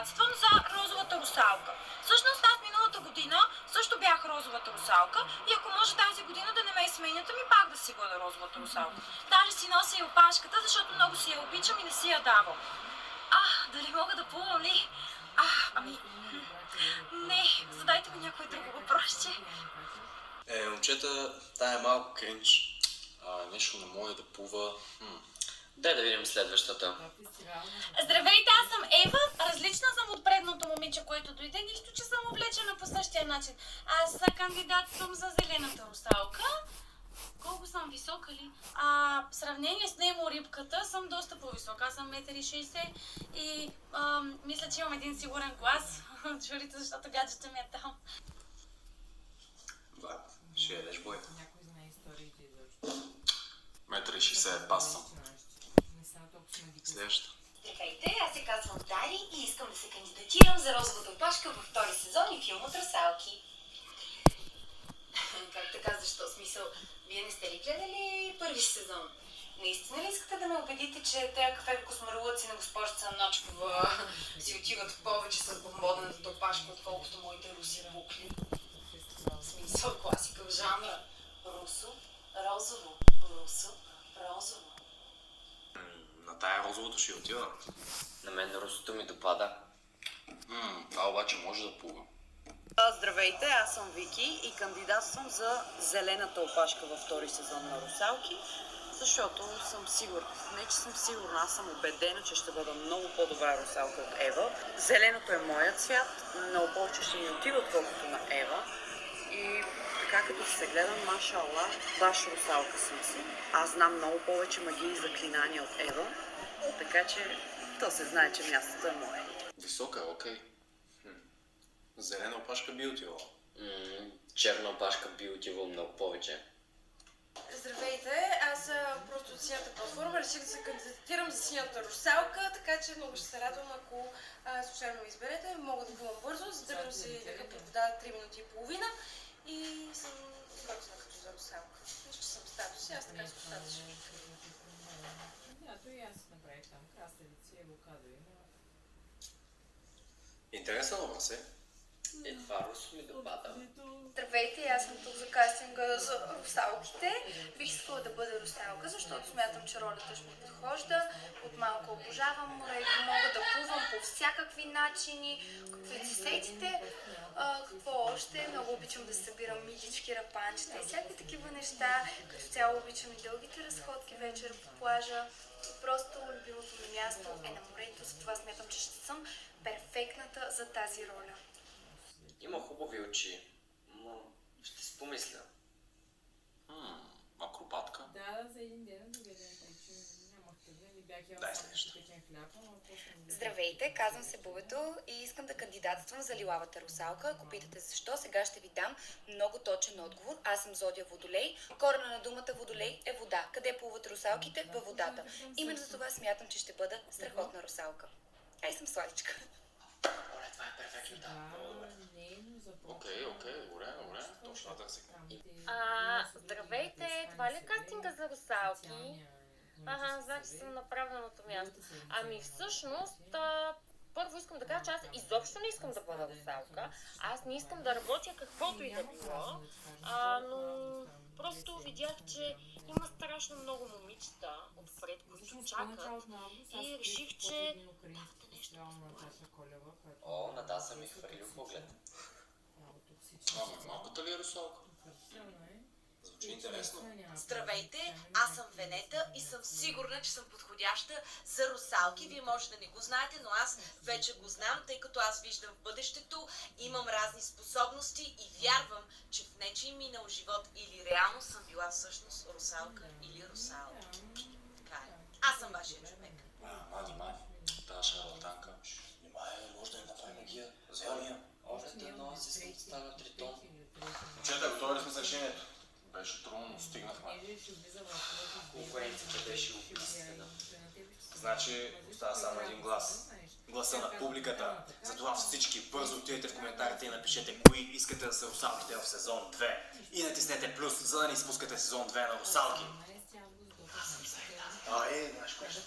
кандидатствам за розовата русалка. Всъщност аз миналата година също бях розовата русалка и ако може тази година да не ме сменят, ми пак да си бъда розовата русалка. Даже си нося и опашката, защото много си я обичам и не си я давам. Дали мога да плувам ли? Не, задайте ми някой друго въпросче. Момчета, тая е малко кринч. Нещо не може да плува. Дай да видим следващата. Здравейте, аз съм Ева. Различна съм от предното момиче, което дойде, нищо, че съм облечена по същия начин. Аз кандидатствам за зелената русалка. Колко съм висока ли? В сравнение с Немо рибката съм доста по-висока. Аз съм 1,60 м и мисля, че имам един сигурен глас. Чурите, защото гаджета ми е там. Брат, ще ядеш бой. Някой знае историите изобщо. 1,60 м пас съм. Следващата. Здравейте, аз се казвам Дари и искам да се кандидатирам за розовата опашка във втори сезон и филм от Русалки. Как така, защо? Смисъл, вие не сте ли гледали първи сезон? Наистина ли искате да ме убедите, че тези кафе космарулъци на госпожица Ночкова си отиват повече с бомбонената опашка, отколкото моите руси букли? Смисъл, класика в жанра. Русо, розово, русо, розово. На тая розовото ще отива. На мен русото ми допада. Това обаче може да плува. Здравейте, аз съм Вики и кандидатствам за зелената опашка във втори сезон на Русалки, защото съм сигурна, не че съм сигурна, аз съм убедена, че ще бъда много по-добра русалка от Ева. Зеленото е моят цвят, много повече ще ми отива, отколкото на Ева. И така като се гледам, маша Аллах, баш русалка съм си. Аз знам много повече магии и заклинания от Ева, така че то се знае, че мястото е мое. Висока, окей. Зелена опашка би отивала. Черна опашка би отивал много повече. Здравейте, аз просто от синята платформа реших да се кандидатирам за синята русалка, така че много ще се радвам, ако случайно ме изберете. Мога да плувам бързо, задържам си дъха под вода 3 минути и половина и съм готина като за русалка. Нищо съм статус, аз така съм статус. Да, то и аз направих там краставици, авокадо има. Интересен образ е. Това русо ми допада. Здравейте, аз съм тук за кастинга за русалките. Бих искала да бъда русалка, защото смятам, че ролята ще ми подхожда. От малко обожавам морето, мога да плувам по всякакви начини. Каквито се сетите, какво още? Много обичам да събирам мидички, рапанчета и всякакви такива неща. Като цяло обичам и дългите разходки вечер по плажа. И просто любимото ми място е на морето, затова смятам, че ще съм перфектната за тази роля. Има хубави очи, но ще си помисля. Акробатка. Да, за един ден, за един ден, че нямах къде, не бях яла Дай само следваща. печен хляб, но после не Здравейте, казвам се Бубето и искам да кандидатствам за лилавата русалка. Ако питате защо, сега ще ви дам много точен отговор. Аз съм Зодия Водолей. Корена на думата Водолей е вода. Къде плуват русалките? Във водата. Именно за това смятам, че ще бъда страхотна русалка. Ай, съм сладичка. Оле, това е перфектната. Много добре. Окей, добре, точно да се Здравейте, това ли е кастинга за русалки? Значи съм на правилното място. Всъщност, първо искам да кажа, че аз изобщо не искам да бъда русалка. Аз не искам да работя каквото и да било, но просто видях, че има страшно много момичета отпред, които чакат и реших, че давате нещо. Надаса ми хвърлил поглед. Малката ли е русалка? Звучи интересно. Здравейте, аз съм Венета и съм сигурна, че съм подходяща за русалки. Вие може да не го знаете, но аз вече го знам, тъй като аз виждам в бъдещето, имам разни способности и вярвам, че в нечий минал живот или реално съм била всъщност русалка или русал. Така е. Аз съм вашия човек. Мани. Та шарлатанка. Може да ни направим магия. Зелния. Още едно, аз искам да стана тритон. Момчета, готови ли сме с решението? Беше трудно, но стигнахме. Конкуренцията беше убийствена. Значи остава само един глас. Гласа на публиката. Затова всички бързо отидете в коментарите и напишете кои искате да са русалките в сезон 2. И натиснете плюс, за да не изпускате сезон 2 на русалки. Знаеш кое ще